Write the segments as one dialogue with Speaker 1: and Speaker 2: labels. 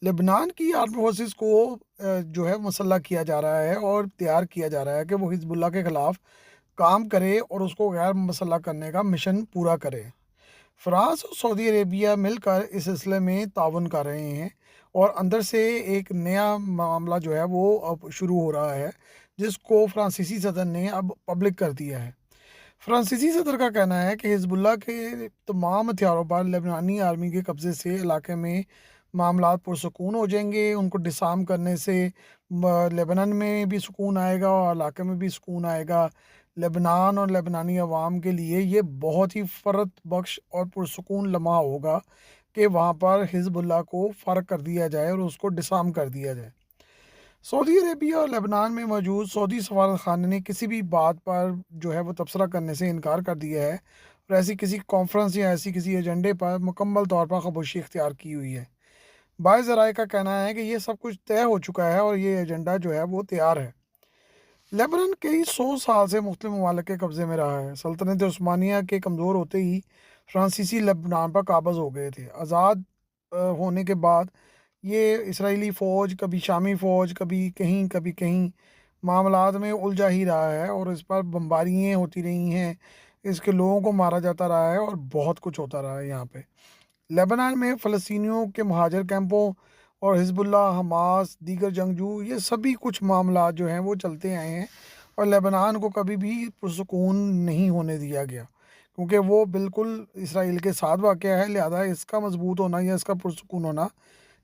Speaker 1: لبنان کی arm forces کو جو ہے مسلح کیا جا رہا ہے اور تیار کیا جا رہا ہے کہ وہ حزب اللہ کے خلاف کام کرے اور اس کو غیر مسلح کرنے کا مشن پورا کرے۔ فرانس اور سعودی عربیہ مل کر اس سلسلے میں تعاون کر رہے ہیں اور اندر سے ایک نیا معاملہ جو ہے وہ اب شروع ہو رہا ہے، جس کو فرانسیسی صدر نے اب پبلک کر دیا ہے۔ فرانسیسی صدر کا کہنا ہے کہ حزب اللہ کے تمام ہتھیاروں پر لبنانی آرمی کے قبضے سے علاقے میں معاملات پرسکون ہو جائیں گے۔ ان کو ڈسارم کرنے سے لبنان میں بھی سکون آئے گا اور علاقے میں بھی سکون آئے گا۔ لبنان اور لبنانی عوام کے لیے یہ بہت ہی فرحت بخش اور پرسکون لمحہ ہوگا کہ وہاں پر حزب اللہ کو فارغ کر دیا جائے اور اس کو ڈسارم کر دیا جائے۔ سعودی عربیہ اور لبنان میں موجود سعودی سفارت خانے نے کسی بھی بات پر جو ہے وہ تبصرہ کرنے سے انکار کر دیا ہے اور ایسی کسی کانفرنس یا ایسی کسی ایجنڈے پر مکمل طور پر خاموشی اختیار کی ہوئی ہے۔ بعض ذرائع کا کہنا ہے کہ یہ سب کچھ طے ہو چکا ہے اور یہ ایجنڈا جو ہے وہ تیار ہے۔ لیبنان کئی 100 سال سے مختلف ممالک کے قبضے میں رہا ہے۔ سلطنت عثمانیہ کے کمزور ہوتے ہی فرانسیسی لبنان پر قابض ہو گئے تھے۔ آزاد ہونے کے بعد یہ اسرائیلی فوج کبھی شامی فوج کبھی کہیں معاملات میں الجھا ہی رہا ہے اور اس پر بمباریاں ہوتی رہی ہیں، اس کے لوگوں کو مارا جاتا رہا ہے اور بہت کچھ ہوتا رہا ہے یہاں پہ۔ لیبنان میں فلسطینیوں کے مہاجر کیمپوں اور حزب اللہ، حماس، دیگر جنگجو، یہ سبھی کچھ معاملات جو ہیں وہ چلتے آئے ہیں اور لیبنان کو کبھی بھی پرسکون نہیں ہونے دیا گیا، کیونکہ وہ بالکل اسرائیل کے ساتھ واقع ہے، لہذا اس کا مضبوط ہونا یا اس کا پرسکون ہونا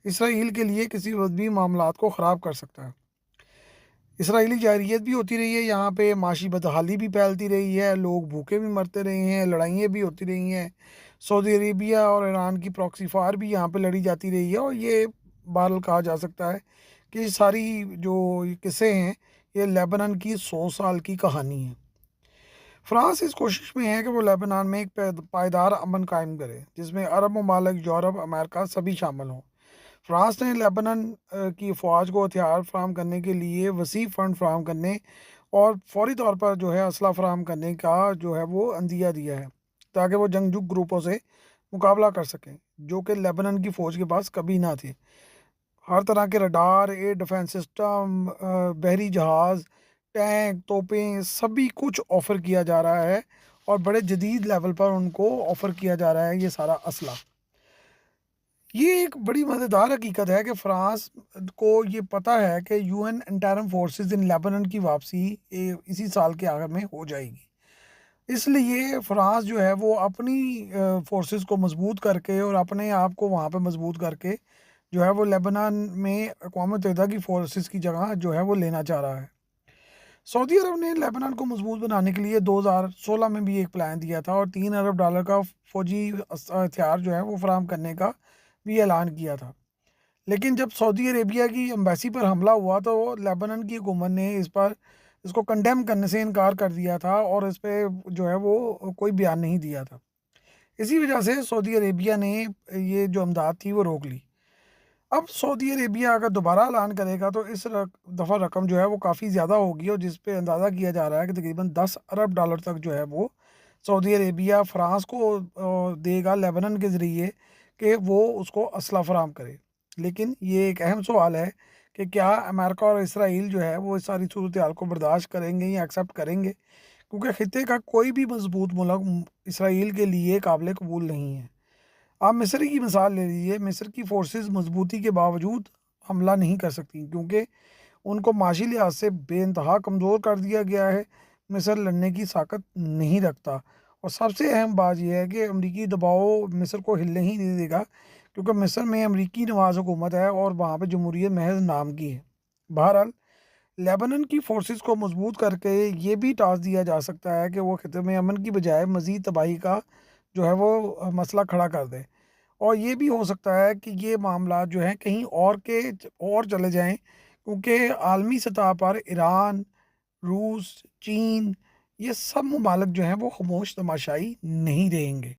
Speaker 1: اسرائیل کے لیے کسی وقت بھی معاملات کو خراب کر سکتا ہے۔ اسرائیلی جارحیت بھی ہوتی رہی ہے، یہاں پہ معاشی بدحالی بھی پھیلتی رہی ہے، لوگ بھوکے بھی مرتے رہے ہیں، لڑائیاں بھی ہوتی رہی ہیں، سعودی عربیہ اور ایران کی پراکسی فار بھی یہاں پہ لڑی جاتی رہی ہے، اور یہ بہرحال کہا جا سکتا ہے کہ یہ ساری جو قصے ہیں یہ لیبنان کی 100 سال کی کہانی ہے۔ فرانس اس کوشش میں ہے کہ وہ لیبنان میں ایک پائیدار امن قائم کرے جس میں عرب ممالک، یورپ، امریکہ سبھی شامل ہوں۔ فرانس نے لیبنان کی افواج کو ہتھیار فراہم کرنے کے لیے وسیع فنڈ فراہم کرنے اور فوری طور پر جو ہے اسلحہ فراہم کرنے کا جو ہے وہ عندیہ دیا ہے تاکہ وہ جنگجو گروپوں سے مقابلہ کر سکیں جو کہ لیبنان کی فوج کے پاس کبھی نہ تھے۔ ہر طرح کے رڈار، ایئر ڈیفنس سسٹم، بحری جہاز، ٹینک، توپیں، سبھی کچھ آفر کیا جا رہا ہے اور بڑے جدید لیول پر ان کو آفر کیا جا رہا ہے یہ سارا اسلحہ۔ یہ ایک بڑی مزیدار حقیقت ہے کہ فرانس کو یہ پتہ ہے کہ U N interim forces in Lebanon کی واپسی اسی سال کے آخر میں ہو جائے گی۔ اس لیے فرانس جو ہے وہ اپنی فورسز کو مضبوط کر کے اور اپنے آپ کو وہاں پہ مضبوط کر کے جو ہے وہ لیبنان میں اقوام متحدہ کی فورسز کی جگہ جو ہے وہ لینا چاہ رہا ہے۔ سعودی عرب نے لیبنان کو مضبوط بنانے کے لیے 2016 میں بھی ایک پلان دیا تھا اور $3 ارب کا فوجی ہتھیار جو ہے وہ فراہم کرنے کا بھی اعلان کیا تھا، لیکن جب سعودی عربیہ کی ایمبیسی پر حملہ ہوا تو لیبنان کی حکومت نے اس کو کنڈیم کرنے سے انکار کر دیا تھا اور اس پہ جو ہے وہ کوئی بیان نہیں دیا تھا۔ اسی وجہ سے سعودی عربیہ نے یہ جو امداد تھی وہ روک لی۔ اب سعودی عربیہ اگر دوبارہ اعلان کرے گا تو اس دفعہ رقم جو ہے وہ کافی زیادہ ہوگی اور جس پہ اندازہ کیا جا رہا ہے کہ تقریباً $10 ارب تک جو ہے وہ سعودی عربیہ فرانس کو دے گا لیبنان کے ذریعے کہ وہ اس کو اسلحہ فراہم کرے۔ لیکن یہ ایک اہم سوال ہے کہ کیا امریکہ اور اسرائیل جو ہے وہ اس ساری صورتحال کو برداشت کریں گے یا ایکسیپٹ کریں گے، کیونکہ خطے کا کوئی بھی مضبوط ملک اسرائیل کے لیے قابل قبول نہیں ہے۔ آپ مصر کی مثال لے لیجیے، مصر کی فورسز مضبوطی کے باوجود حملہ نہیں کر سکتی کیونکہ ان کو معاشی لحاظ سے بے انتہا کمزور کر دیا گیا ہے۔ مصر لڑنے کی طاقت نہیں رکھتا اور سب سے اہم بات یہ ہے کہ امریکی دباؤ مصر کو ہلنے ہی نہیں دے گا، کیونکہ مصر میں امریکی نواز حکومت ہے اور وہاں پہ جمہوریت محض نام کی ہے۔ بہرحال لیبنان کی فورسز کو مضبوط کر کے یہ بھی ٹاسک دیا جا سکتا ہے کہ وہ خطے میں امن کی بجائے مزید تباہی کا جو ہے وہ مسئلہ کھڑا کر دے، اور یہ بھی ہو سکتا ہے کہ یہ معاملات جو ہیں کہیں اور چلے جائیں، کیونکہ عالمی سطح پر ایران، روس، چین، یہ سب ممالک جو ہیں وہ خاموش تماشائی نہیں رہیں گے۔